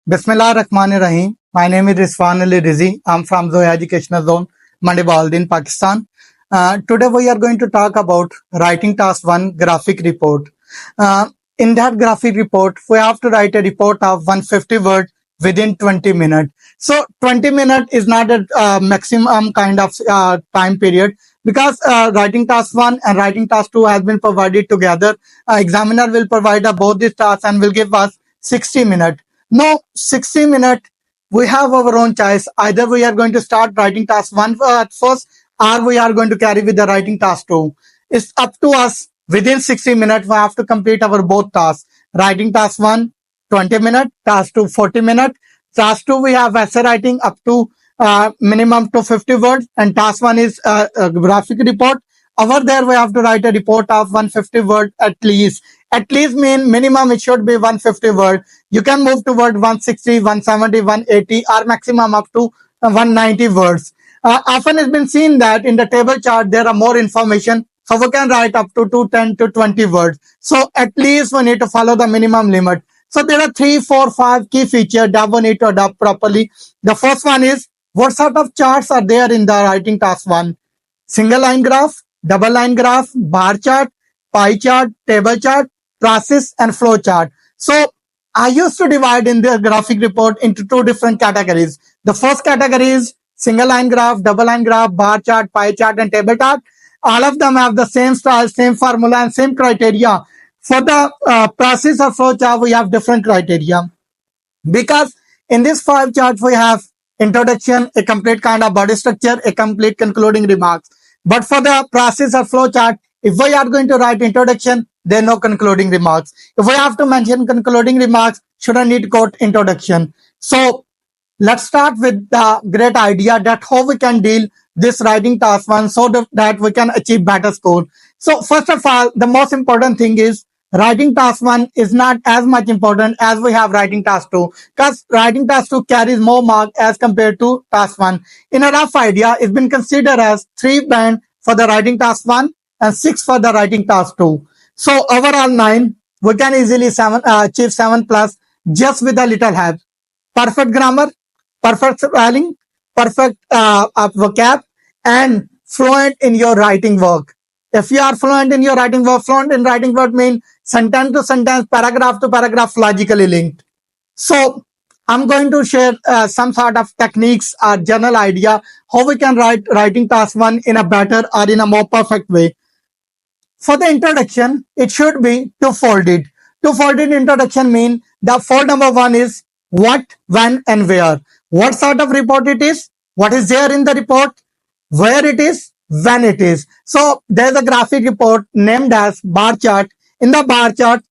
Bismillah Rahman Rahim. My name is Rizwan Ali Rizi. I'm from Zoya Educational Zone, Mandibaldin, Pakistan. Today we are going to talk about writing task 1 graphic report. In that graphic report, we have to write a report of 150 words within 20 minutes. So 20 minutes is not a maximum kind of time period because writing task 1 and writing task 2 has been provided together. Examiner will provide both these tasks and will give us 60 minutes. No, 60 minutes, we have our own choice. Either we are going to start writing task 1 at first or we are going to carry with the writing task 2. It's up to us. Within 60 minutes, we have to complete our both tasks. Writing task 1, 20 minutes, task 2, 40 minutes. Task 2, we have essay writing up to minimum to 50 words, and task 1 is a graphic report. Over there, we have to write a report of 150 words at least. At least mean minimum it should be 150 words. You can move to word 160, 170, 180 or maximum up to 190 words. Often it's been seen that in the table chart there are more information, so we can write up to 210 to 20 words. So at least we need to follow the minimum limit. So there are 3, 4, 5 key features that we need to adopt properly. The first one is what sort of charts are there in the writing task 1? Single line graph, double line graph, bar chart, pie chart, table chart, process and flow chart. So I used to divide in the graphic report into 2 different categories. The first category is single line graph, double line graph, bar chart, pie chart and table chart. All of them have the same style, same formula and same criteria. For the process or flow chart, we have different criteria. Because in this 5 charts, we have introduction, a complete kind of body structure, a complete concluding remarks. But for the process or flow chart, if we are going to write introduction, there are no concluding remarks. If we have to mention concluding remarks, shouldn't need quote introduction. So let's start with the great idea that how we can deal this writing task 1 so that we can achieve better score. So first of all, the most important thing is writing task 1 is not as much important as we have writing task 2, because writing task 2 carries more mark as compared to task 1. In a rough idea, it's been considered as 3 band for the writing task 1 and 6 for the writing task 2. So overall 9, we can easily achieve 7 plus just with a little help. Perfect grammar, perfect spelling, perfect vocab, and fluent in your writing work. If you are fluent in your writing work, fluent in writing work means sentence to sentence, paragraph to paragraph, logically linked. So I'm going to share some sort of techniques or general idea how we can write writing task 1 in a better or in a more perfect way. For the introduction, it should be two-folded. Two-folded introduction means the fold number 1 is what, when, and where. What sort of report it is, what is there in the report, where it is, when it is. So there's a graphic report named as bar chart. In the bar chart,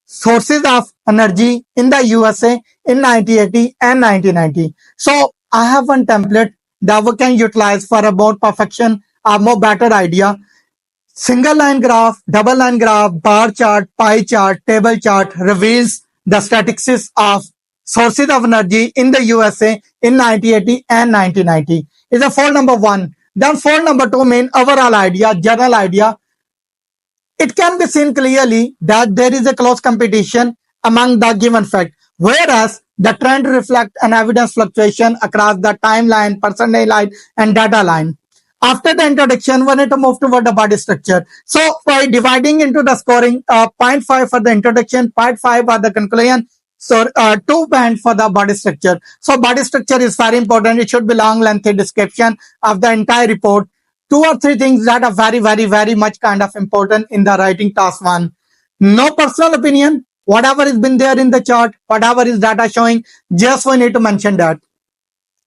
sources of energy in the USA in 1980 and 1990. So I have one template that we can utilize for a more perfection, a more better idea. Single line graph, double line graph, bar chart, pie chart, table chart reveals the statistics of sources of energy in the USA in 1980 and 1990. Is a fold number 1. Then fold number 2 means overall idea, general idea. It can be seen clearly that there is a close competition among the given fact, whereas the trend reflects an evidence fluctuation across the timeline, percentage line, and data line. After the introduction, we need to move toward the body structure. So by dividing into the scoring, 0.5 for the introduction, 0.5 for the conclusion, so 2 band for the body structure. So body structure is very important. It should be long, lengthy description of the entire report. 2 or 3 things that are very much kind of important in the writing task 1. No personal opinion. Whatever has been there in the chart, whatever is data showing, just we need to mention that.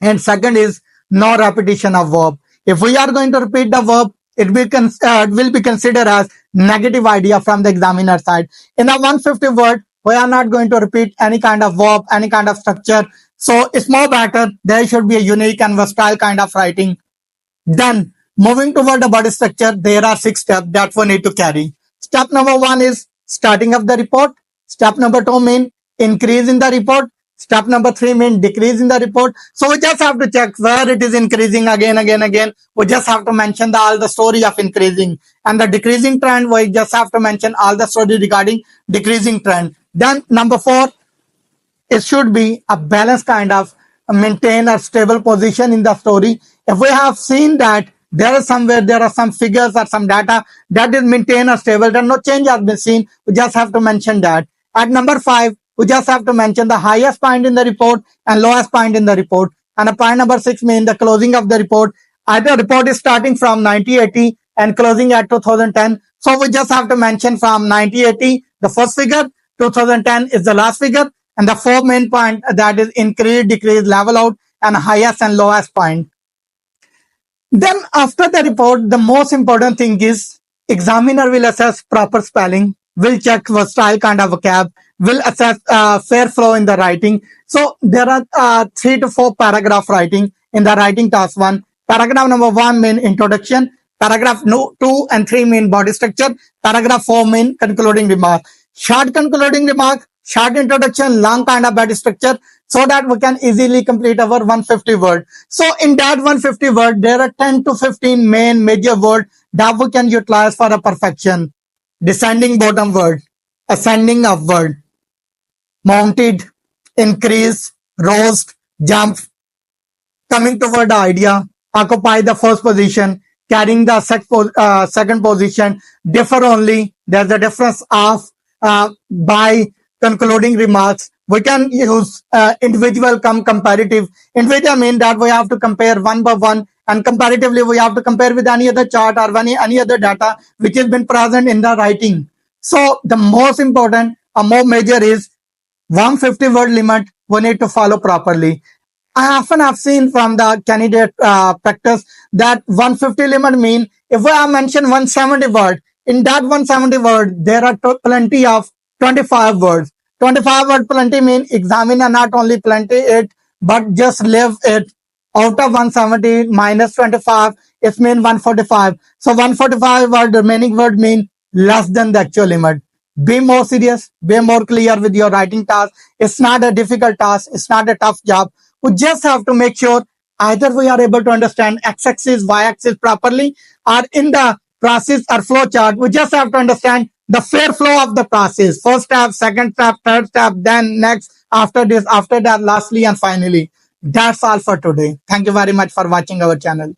And second is no repetition of verb. If we are going to repeat the verb, it will be considered as negative idea from the examiner side. In a 150 word, we are not going to repeat any kind of verb, any kind of structure. So it's more better. There should be a unique and versatile kind of writing. Then moving toward the body structure, there are 6 steps that we need to carry. Step number 1 is starting of the report. Step number 2 means increase in the report. Step number 3 means decrease in the report. So we just have to check where it is increasing again. We just have to mention all the story of increasing. And the decreasing trend, we just have to mention all the story regarding decreasing trend. Then number 4, it should be a balanced kind of maintain a stable position in the story. If we have seen that there are some figures or some data that is maintain a stable, then no change has been seen. We just have to mention that. At number 5, we just have to mention the highest point in the report and lowest point in the report. And a point number 6 mean the closing of the report. Either report is starting from 1980 and closing at 2010. So we just have to mention from 1980 the first figure, 2010 is the last figure, and the 4 main point, that is increase, decrease, level out, and highest and lowest point. Then after the report, the most important thing is examiner will assess proper spelling, will check versatile kind of vocab, will assess fair flow in the writing. So there are 3 to 4 paragraph writing in the writing task 1. Paragraph number 1 mean introduction. Paragraph 2 and 3 mean body structure. Paragraph 4 mean concluding remark. Short concluding remark, short introduction, long kind of body structure, so that we can easily complete our 150 word. So in that 150 word, there are 10 to 15 main major word that we can utilize for a perfection. Descending bottom word, ascending upward, mounted, increase, roast, jump, coming toward the idea, occupy the first position, carrying the second position, differ only, there's a difference of, by, concluding remarks. We can use individual come comparative. Individual mean that we have to compare one by one, and comparatively we have to compare with any other chart or any other data which has been present in the writing. So the most important or more major is 150 word limit we need to follow properly. I often have seen from the candidate practice that 150 limit mean if we have mentioned 170 word, in that 170 word, there are plenty of 25 words. 25 word plenty mean examiner not only plenty it, but just leave it out of 170 minus 25, it mean 145. So 145 word remaining word mean less than the actual limit. Be more serious, be more clear with your writing task. It's not a difficult task, it's not a tough job. We just have to make sure either we are able to understand x-axis, y-axis properly, or in the process or flow chart, we just have to understand the fair flow of the process. First step, second step, third step, then next, after this, after that, lastly, and finally. That's all for today. Thank you very much for watching our channel.